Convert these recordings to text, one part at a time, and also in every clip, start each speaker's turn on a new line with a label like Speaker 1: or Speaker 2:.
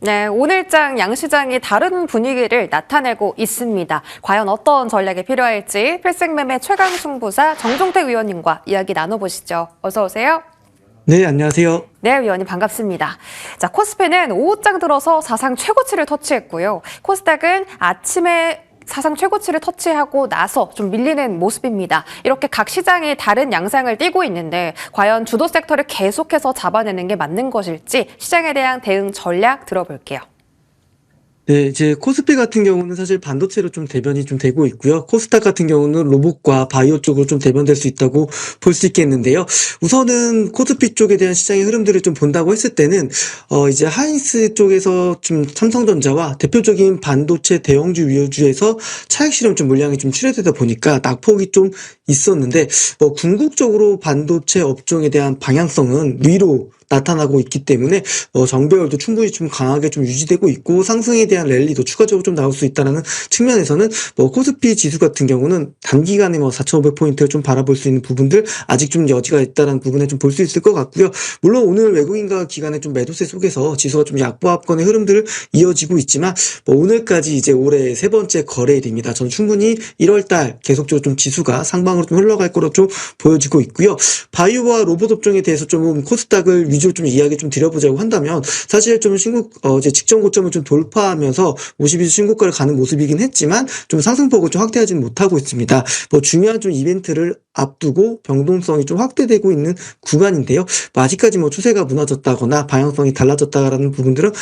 Speaker 1: 네, 오늘장 양시장이 다른 분위기를 나타내고 있습니다. 과연 어떤 전략이 필요할지 필생매매 최강 승부사 정종택 위원님과 이야기 나눠보시죠. 어서 오세요.
Speaker 2: 네, 안녕하세요.
Speaker 1: 네, 위원님 반갑습니다. 자, 코스피는 오후장 들어서 사상 최고치를 터치했고요. 코스닥은 아침에 사상 최고치를 터치하고 나서 좀 밀리는 모습입니다. 이렇게 각 시장이 다른 양상을 띠고 있는데 과연 주도 섹터를 계속해서 잡아내는 게 맞는 것일지 시장에 대한 대응 전략 들어볼게요.
Speaker 2: 네, 이제 코스피 같은 경우는 사실 반도체로 좀 대변이 좀 되고 있고요. 코스닥 같은 경우는 로봇과 바이오 쪽으로 좀 대변될 수 있다고 볼 수 있겠는데요. 우선은 코스피 쪽에 대한 시장의 흐름들을 좀 본다고 했을 때는 이제 하이닉스 쪽에서 좀 삼성전자와 대표적인 반도체 대형주 위주에서 차익 실험 좀 물량이 좀 출회되다 보니까 낙폭이 좀 있었는데 궁극적으로 반도체 업종에 대한 방향성은 위로 나타나고 있기 때문에 정배열도 충분히 좀 강하게 좀 유지되고 있고 상승에 대한 랠리도 추가적으로 좀 나올 수 있다는 측면에서는 코스피 지수 같은 경우는 단기간에 4,500포인트를 좀 바라볼 수 있는 부분들 아직 좀 여지가 있다는 부분에 좀 볼 수 있을 것 같고요. 물론 오늘 외국인과 기관의 좀 매도세 속에서 지수가 좀 약보합권의 흐름들을 이어지고 있지만 오늘까지 이제 올해 세 번째 거래일입니다. 저는 충분히 1월달 계속적으로 좀 지수가 상방으로 좀 흘러갈 거로 좀 보여지고 있고요. 바이오와 로봇 업종에 대해서 좀 코스닥을 위주로 좀 이야기 좀 드려보자고 한다면 사실 좀 이제 직전 고점을 좀 돌파하면서 52주 신고가를 가는 모습이긴 했지만 좀 상승폭을 좀 확대하지는 못하고 있습니다. 중요한 좀 이벤트를 앞두고 변동성이 좀 확대되고 있는 구간인데요. 아직까지 추세가 무너졌다거나 방향성이 달라졌다라는 부분들은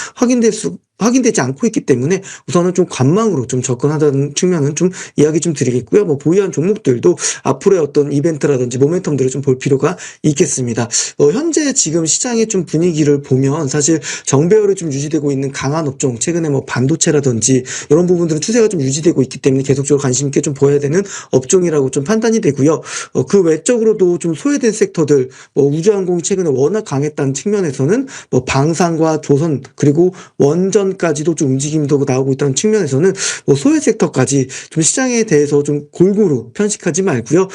Speaker 2: 확인되지 않고 있기 때문에 우선은 좀 관망으로 좀 접근하다는 측면은 좀 이야기 좀 드리겠고요. 보유한 종목들도 앞으로의 어떤 이벤트라든지 모멘텀들을 좀 볼 필요가 있겠습니다. 현재 지금 시장의 좀 분위기를 보면 사실 정배열이 좀 유지되고 있는 강한 업종, 최근에 반도체라든지 이런 부분들은 추세가 좀 유지되고 있기 때문에 계속적으로 관심 있게 좀 보여야 되는 업종이라고 좀 판단이 되고요. 그 외적으로도 좀 소외된 섹터들, 우주항공이 최근에 워낙 강했다는 측면에서는 방산과 조선 그리고 원전까지도 좀 움직임도 나오고 있다는 측면에서는 소외 섹터까지 좀 시장에 대해서 좀 골고루 편식하지 말고요.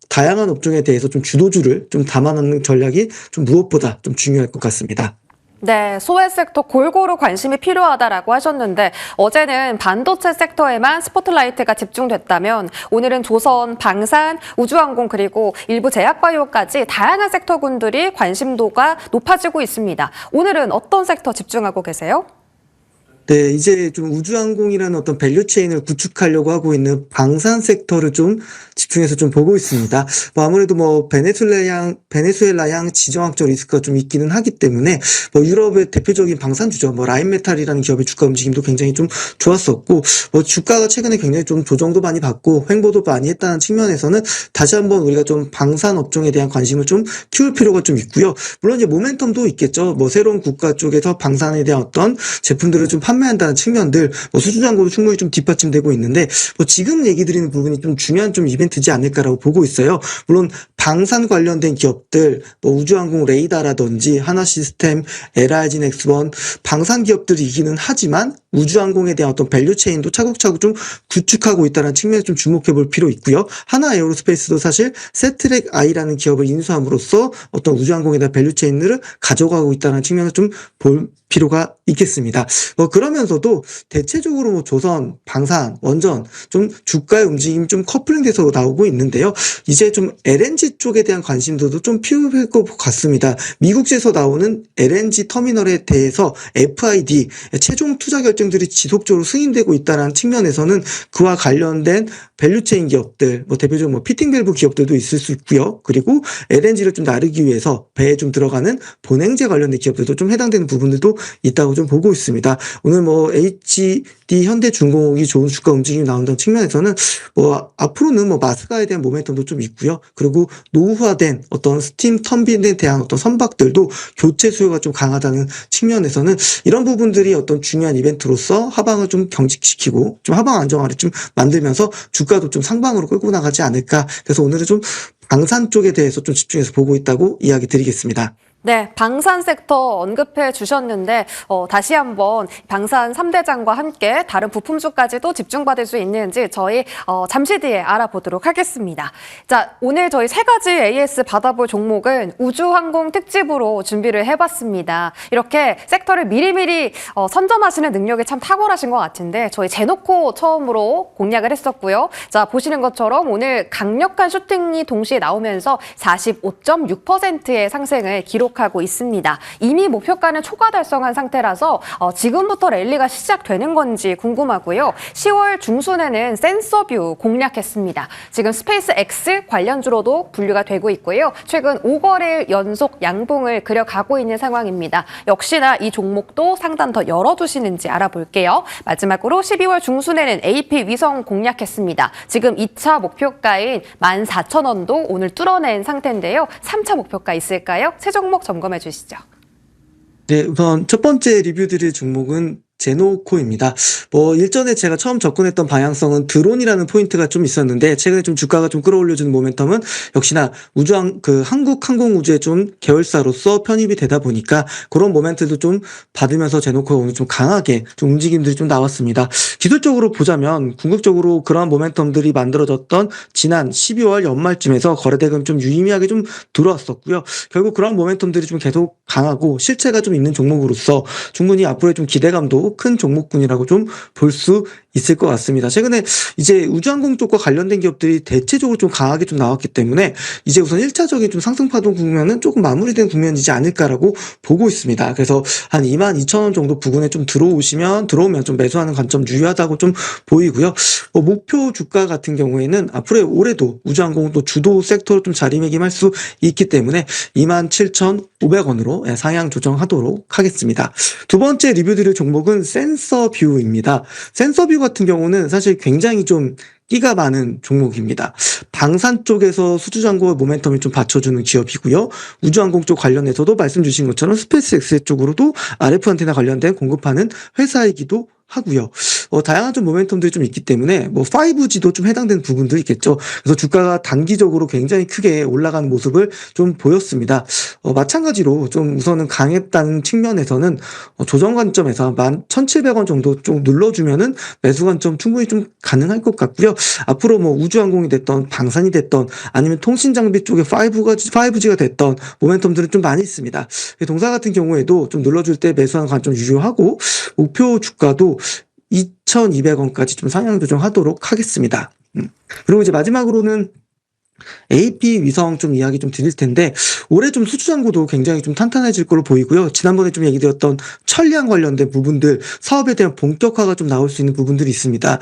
Speaker 2: 다양한 업종에 대해서 좀 주도주를 좀 담아놓는 전략이 좀 무엇보다 좀 중요할 것 같습니다.
Speaker 1: 네, 소외 섹터 골고루 관심이 필요하다라고 하셨는데 어제는 반도체 섹터에만 스포트라이트가 집중됐다면 오늘은 조선, 방산, 우주항공 그리고 일부 제약바이오까지 다양한 섹터군들이 관심도가 높아지고 있습니다. 오늘은 어떤 섹터 집중하고 계세요?
Speaker 2: 네, 이제 좀 우주항공이라는 어떤 밸류체인을 구축하려고 하고 있는 방산 섹터를 좀 집중해서 좀 보고 있습니다. 아무래도 베네수엘라양 지정학적 리스크가 좀 있기는 하기 때문에 유럽의 대표적인 방산주죠. 라인메탈이라는 기업의 주가 움직임도 굉장히 좀 좋았었고, 주가가 최근에 굉장히 좀 조정도 많이 받고 횡보도 많이 했다는 측면에서는 다시 한번 우리가 좀 방산 업종에 대한 관심을 좀 키울 필요가 좀 있고요. 물론 이제 모멘텀도 있겠죠. 새로운 국가 쪽에서 방산에 대한 어떤 제품들을 좀 판매한다는 측면들, 수주잔고도 충분히 좀 뒷받침되고 있는데, 지금 얘기 드리는 부분이 좀 중요한 좀 이벤트지 않을까라고 보고 있어요. 물론 방산 관련된 기업들, 우주항공 레이다라든지 하나시스템, LRG 넥스원, 방산 기업들이기는 하지만 우주항공에 대한 어떤 밸류체인도 차곡차곡 좀 구축하고 있다는 측면에 좀 주목해 볼 필요 있고요. 하나 에어로스페이스도 사실 세트렉 아이라는 기업을 인수함으로써 어떤 우주항공에 대한 밸류체인을 가져가고 있다는 측면을 좀 볼 필요가 있겠습니다. 그러면서도 대체적으로 조선, 방산, 원전 좀 주가의 움직임이 좀 커플링돼서 나오고 있는데요. 이제 좀 LNG 쪽에 대한 관심도도 좀 필요할 것 같습니다. 미국에서 나오는 LNG 터미널에 대해서 FID 최종 투자 결정들이 지속적으로 승인되고 있다는 측면에서는 그와 관련된 밸류체인 기업들, 대표적으로 피팅 밸브 기업들도 있을 수 있고요. 그리고 LNG를 좀 나르기 위해서 배에 좀 들어가는 본행제 관련된 기업들도 좀 해당되는 부분들도 있다고 좀 보고 있습니다. 오늘 HD 현대중공업이 좋은 주가 움직임이 나온다는 측면에서는 앞으로는 마스가에 대한 모멘텀도 좀 있고요. 그리고 노후화된 어떤 스팀 터빈에 대한 어떤 선박들도 교체 수요가 좀 강하다는 측면에서는 이런 부분들이 어떤 중요한 이벤트로서 하방을 좀 경직시키고 좀 하방 안정화를 좀 만들면서 주가도 좀 상방으로 끌고 나가지 않을까. 그래서 오늘은 좀 방산 쪽에 대해서 좀 집중해서 보고 있다고 이야기 드리겠습니다.
Speaker 1: 네, 방산 섹터 언급해 주셨는데 다시 한번 방산 3대장과 함께 다른 부품주까지도 집중받을 수 있는지 저희 잠시 뒤에 알아보도록 하겠습니다. 자, 오늘 저희 세 가지 AS 받아볼 종목은 우주항공 특집으로 준비를 해봤습니다. 이렇게 섹터를 미리미리 선점하시는 능력이 참 탁월하신 것 같은데 저희 제놓고 처음으로 공략을 했었고요. 자, 보시는 것처럼 오늘 강력한 슈팅이 동시에 나오면서 45.6%의 상승을 기록하고 있습니다. 이미 목표가는 초과 달성한 상태라서 지금부터 랠리가 시작되는 건지 궁금하고요. 10월 중순에는 센서뷰 공략했습니다. 지금 스페이스 X 관련주로도 분류가 되고 있고요. 최근 5거래일 연속 양봉을 그려가고 있는 상황입니다. 역시나 이 종목도 상단 더 열어두시는지 알아볼게요. 마지막으로 12월 중순에는 AP 위성 공략했습니다. 지금 2차 목표가인 14,000원도 오늘 뚫어낸 상태인데요. 3차 목표가 있을까요? 세 종목 점검해 주시죠.
Speaker 2: 네, 우선 첫 번째 리뷰드릴 종목은 제노코입니다. 일전에 제가 처음 접근했던 방향성은 드론이라는 포인트가 좀 있었는데, 최근에 좀 주가가 좀 끌어올려주는 모멘텀은 역시나 한국 항공우주의 좀 계열사로서 편입이 되다 보니까 그런 모멘트도 좀 받으면서 제노코가 오늘 좀 강하게 좀 움직임들이 좀 나왔습니다. 기술적으로 보자면 궁극적으로 그러한 모멘텀들이 만들어졌던 지난 12월 연말쯤에서 거래대금 좀 유의미하게 좀 들어왔었고요. 결국 그런 모멘텀들이 좀 계속 강하고 실체가 좀 있는 종목으로서 충분히 앞으로의 좀 기대감도 큰 종목군이라고 좀 볼 수 있을 것 같습니다. 최근에 이제 우주항공 쪽과 관련된 기업들이 대체적으로 좀 강하게 좀 나왔기 때문에 이제 우선 1차적인 좀 상승파동 국면은 조금 마무리된 국면이지 않을까라고 보고 있습니다. 그래서 한 22,000원 정도 부근에 좀 들어오면 좀 매수하는 관점 유효하다고 좀 보이고요. 목표 주가 같은 경우에는 앞으로 올해도 우주항공 또 주도 섹터로 좀 자리매김할 수 있기 때문에 27,500원으로 상향 조정하도록 하겠습니다. 두 번째 리뷰드릴 종목은 센서뷰입니다. 센서뷰 같은 경우는 사실 굉장히 좀 끼가 많은 종목입니다. 방산 쪽에서 수주잔고 모멘텀을 좀 받쳐주는 기업이고요. 우주항공 쪽 관련해서도 말씀 주신 것처럼 스페이스X 쪽으로도 RF 안테나 관련된 공급하는 회사이기도 하고요. 다양한 좀 모멘텀들이 좀 있기 때문에 5G도 좀 해당되는 부분도 있겠죠. 그래서 주가가 단기적으로 굉장히 크게 올라가는 모습을 좀 보였습니다. 마찬가지로 좀 우선은 강했다는 측면에서는 조정 관점에서 11,700원 정도 좀 눌러주면은 매수 관점 충분히 좀 가능할 것 같고요. 앞으로 우주항공이 됐던 방산이 됐던 아니면 통신장비 쪽에 5G가 됐던 모멘텀들은 좀 많이 있습니다. 동사 같은 경우에도 좀 눌러줄 때 매수하는 관점 유효하고 목표 주가도 2,200원까지 좀 상향 조정하도록 하겠습니다. 그리고 이제 마지막으로는 AP 위성 좀 이야기 좀 드릴 텐데, 올해 좀 수주잔고도 굉장히 좀 탄탄해질 걸로 보이고요. 지난번에 좀 얘기드렸던 천량 관련된 부분들, 사업에 대한 본격화가 좀 나올 수 있는 부분들이 있습니다.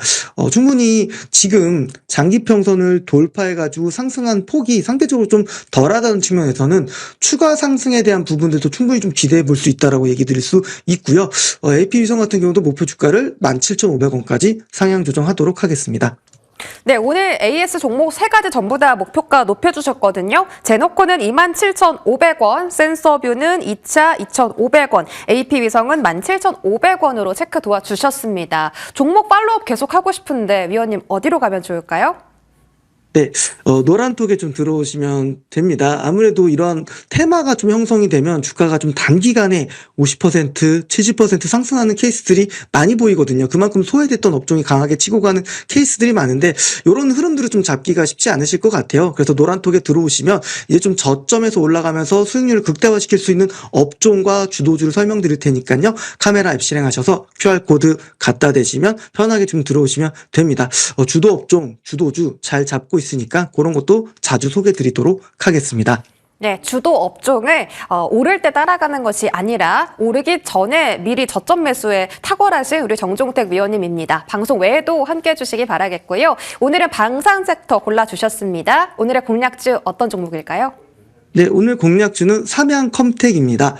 Speaker 2: 충분히 지금 장기평선을 돌파해가지고 상승한 폭이 상대적으로 좀 덜하다는 측면에서는 추가 상승에 대한 부분들도 충분히 좀 기대해 볼 수 있다라고 얘기 드릴 수 있고요. AP 위성 같은 경우도 목표 주가를 17,500원까지 상향 조정하도록 하겠습니다.
Speaker 1: 네, 오늘 AS 종목 세 가지 전부 다 목표가 높여주셨거든요. 제노코는 27,500원, 센서뷰는 2차 2,500원, AP위성은 17,500원으로 체크 도와주셨습니다. 종목 팔로업 계속하고 싶은데 위원님 어디로 가면 좋을까요?
Speaker 2: 네, 노란톡에 좀 들어오시면 됩니다. 아무래도 이런 테마가 좀 형성이 되면 주가가 좀 단기간에 50%, 70% 상승하는 케이스들이 많이 보이거든요. 그만큼 소외됐던 업종이 강하게 치고 가는 케이스들이 많은데 이런 흐름들을 좀 잡기가 쉽지 않으실 것 같아요. 그래서 노란톡에 들어오시면 이제 좀 저점에서 올라가면서 수익률을 극대화시킬 수 있는 업종과 주도주를 설명드릴 테니까요. 카메라 앱 실행하셔서 QR코드 갖다 대시면 편하게 좀 들어오시면 됩니다. 주도 업종, 주도주 잘 잡고 있으니까 그런 것도 자주 소개해 드리도록 하겠습니다.
Speaker 1: 네, 주도 업종을 오를 때 따라가는 것이 아니라 오르기 전에 미리 저점 매수에 탁월하신 우리 정종택 위원님입니다. 방송 외에도 함께해 주시기 바라겠고요. 오늘은 방산 섹터 골라주셨습니다. 오늘의 공략주 어떤 종목일까요?
Speaker 2: 네, 오늘 공략주는 삼양컴텍입니다.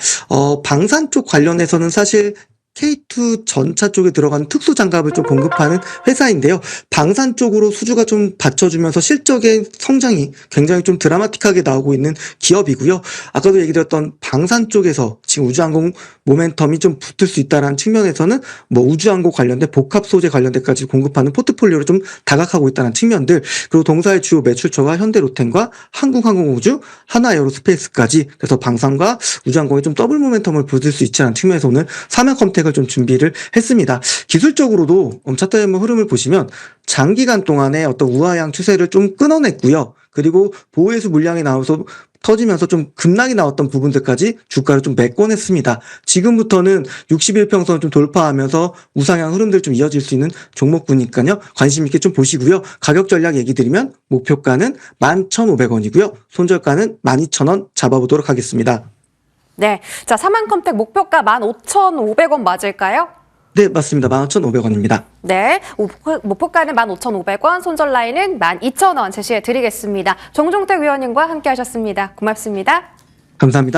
Speaker 2: 방산 쪽 관련해서는 사실 K2 전차 쪽에 들어가는 특수 장갑을 좀 공급하는 회사인데요. 방산 쪽으로 수주가 좀 받쳐주면서 실적의 성장이 굉장히 좀 드라마틱하게 나오고 있는 기업이고요. 아까도 얘기 드렸던 방산 쪽에서 지금 우주항공 모멘텀이 좀 붙을 수 있다는 측면에서는 뭐 우주항공 관련된 복합 소재 관련된까지 공급하는 포트폴리오를 좀 다각하고 있다는 측면들, 그리고 동사의 주요 매출처가 현대로템과 한국항공우주, 하나에어로스페이스까지, 그래서 방산과 우주항공에 좀 더블 모멘텀을 붙을 수 있지 않은 측면에서 오늘 사면 컴택을 좀 준비를 했습니다. 기술적으로도 차트의 흐름을 보시면 장기간 동안의 어떤 우하향 추세를 좀 끊어냈고요. 그리고 보호해수 물량이 나와서 터지면서 좀 급락이 나왔던 부분들까지 주가를 좀 메꿔냈습니다. 지금부터는 61평선을 좀 돌파하면서 우상향 흐름들 좀 이어질 수 있는 종목군이니까요. 관심 있게 좀 보시고요. 가격 전략 얘기 드리면 목표가는 11,500원이고요. 손절가는 12,000원 잡아보도록 하겠습니다.
Speaker 1: 네, 자, 사만컴택 목표가 15,500원 맞을까요?
Speaker 2: 네, 맞습니다. 15,500원입니다.
Speaker 1: 네, 목표가는 15,500원, 손절 라인은 12,000원 제시해 드리겠습니다. 정종택 위원님과 함께 하셨습니다. 고맙습니다.
Speaker 2: 감사합니다.